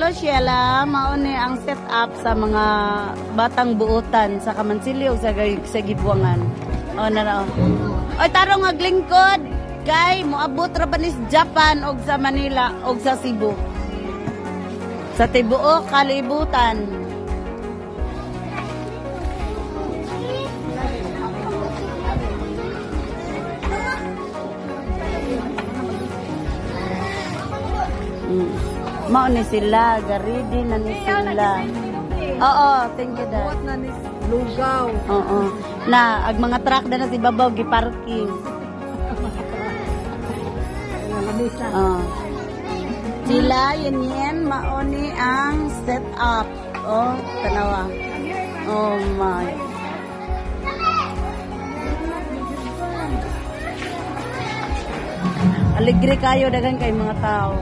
Hello Sheila, mauni ang setup sa mga batang buutan sa Kamansilyo sa Gibuangan. Oh na. Oy tarong aglingkod kay moabot ra ba ni Japan og sa Manila og sa Cebu. Sa tibuok kalibutan. Mao ni sila, garidi na ni sila. Oo, thank you dad. Buhat na ni lugaw. Oo. Na, ag mga truck na si babaw giparking. Sila, yan, mao ni ang setup. Oh, tanawa. Oh my. Aligre kayo dagan kay mga tao.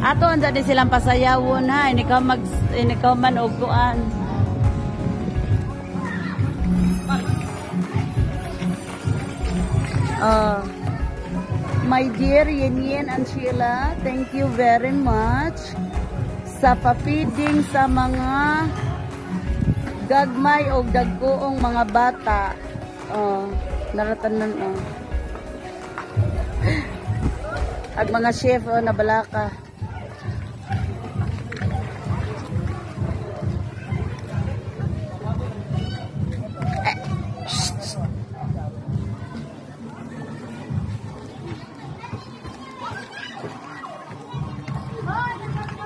Ato anda din silang pasayawon ha, inikaw man og kuan. My dear Yen and Sheila, thank you very much sa papiding sa mga gagmay o dagkoong mga bata. Naratanan ag mga chef na balaka.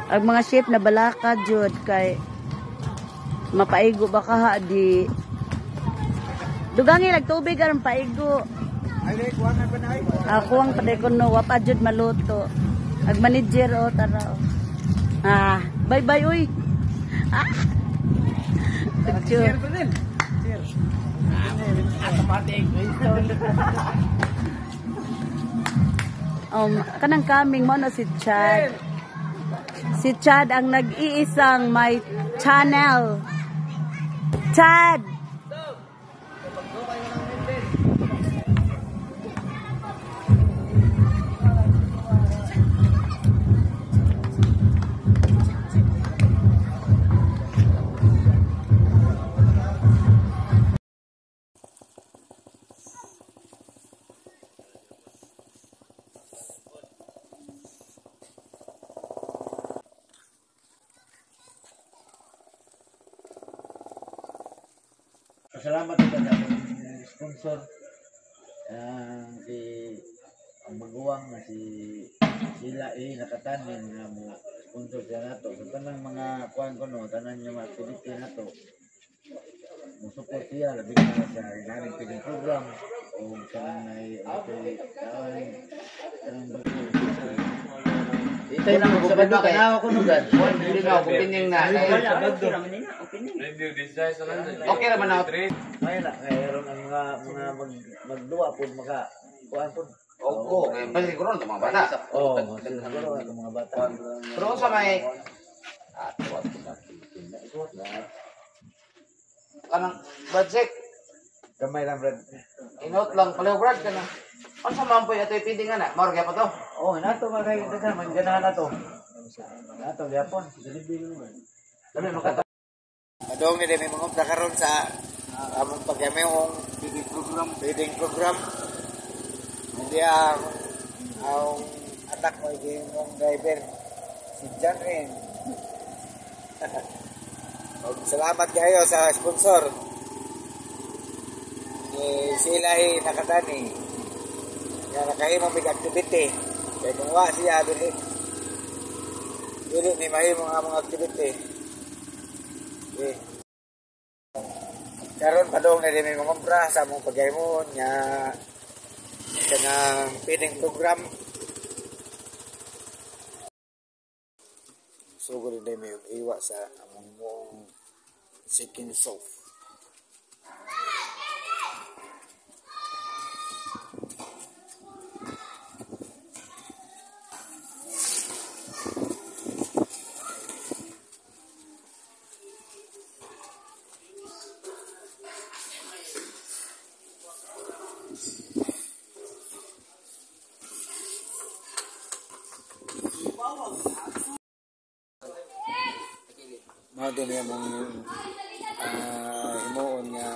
Ang mga chef na balaka jud kay mapaigo ba ka di dugangi nagtubig aron paigo. Ay kuan na panay. Ako ang paday ko no wa pa jud maluto. Ag manager o tara. Bye bye uy. Cheers. Cheers. Automatic. Kanang kaming mo na si Chad. Si Chad ang nag-iisang may channel. Chad! Salamat sa sponsor ang maguwang na si sila nakatanin na mo sponsor siya nato sa tanang mga kuan ko no tanan yung mga activity nato mo support siya labi na sa galing feeding program o kanang ito lang sa bado kanawa ko nugan hindi na ako pining na okay ra man ako ay na mayroon ang mga magduwa pud maka kuan pud oo kasi siguro ng mga bata siguro ng mga bata pero sa may kanang budget gamay lang brad inot lang pala brad kana ano sa mampoy ato ipinding na marga pa to nato magay dagan man ganahan nato gyapon dali makata adong ni may mga upda karon sa among pagyamehong feeding program hindi ang anak mo yung driver si John Ren. Salamat kayo sa sponsor sila nakatani nga nakahimong big activity kaya kung wa siya dili ni mahimong among activity karon padong na din may mangumpra sa among paghimon nga kanang feeding program sugod din may iwa sa among chicken soup. mao din yung himuon nga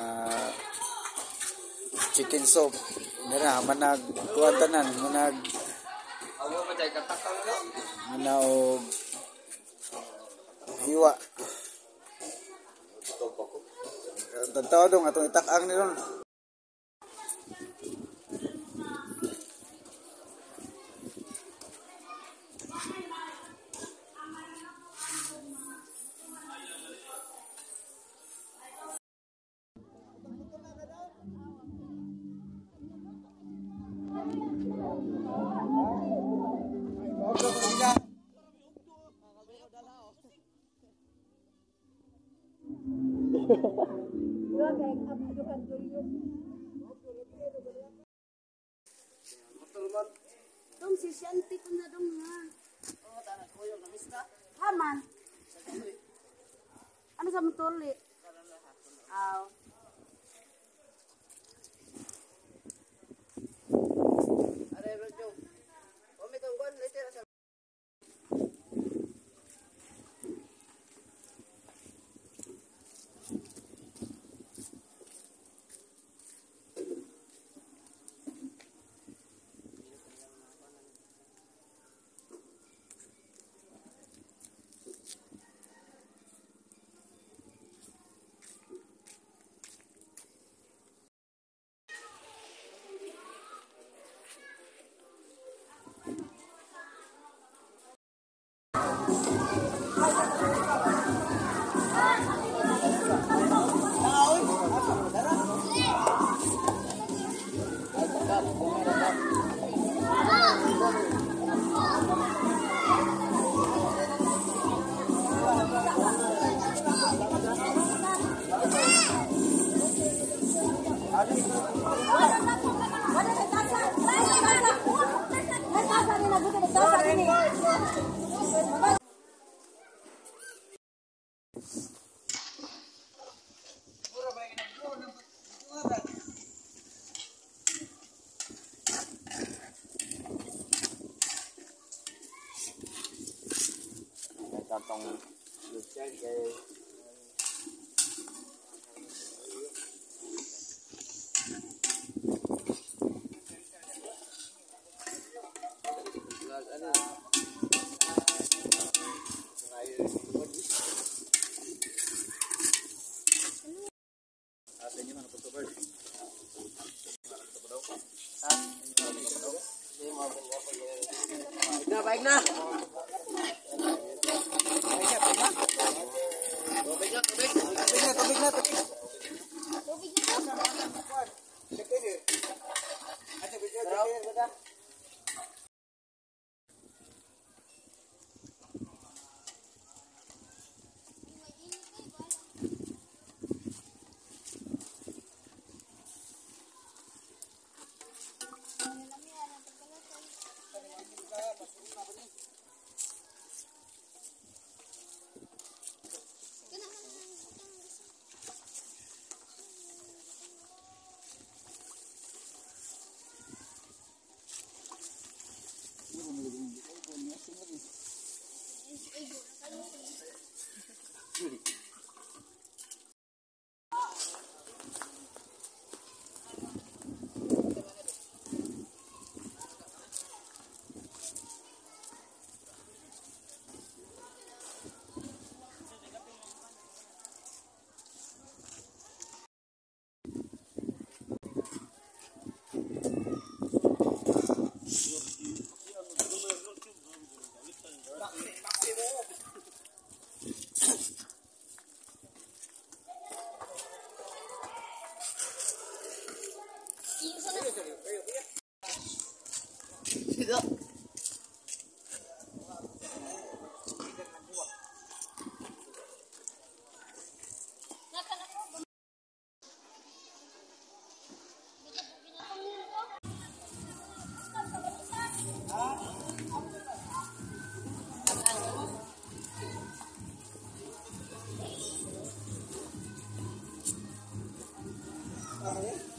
chicken soup. Nira manag tuwatanan manag manaog hiwa. Tantaw dong atong itak-ang ni ron. Dong si Shanti ko na dong nga. Oh, tanah ko yung namista. Haman. Ano sa mutuli? Aw. Are rojo. Omi to gon later sa. Kantong lucia kay baik na. Okay.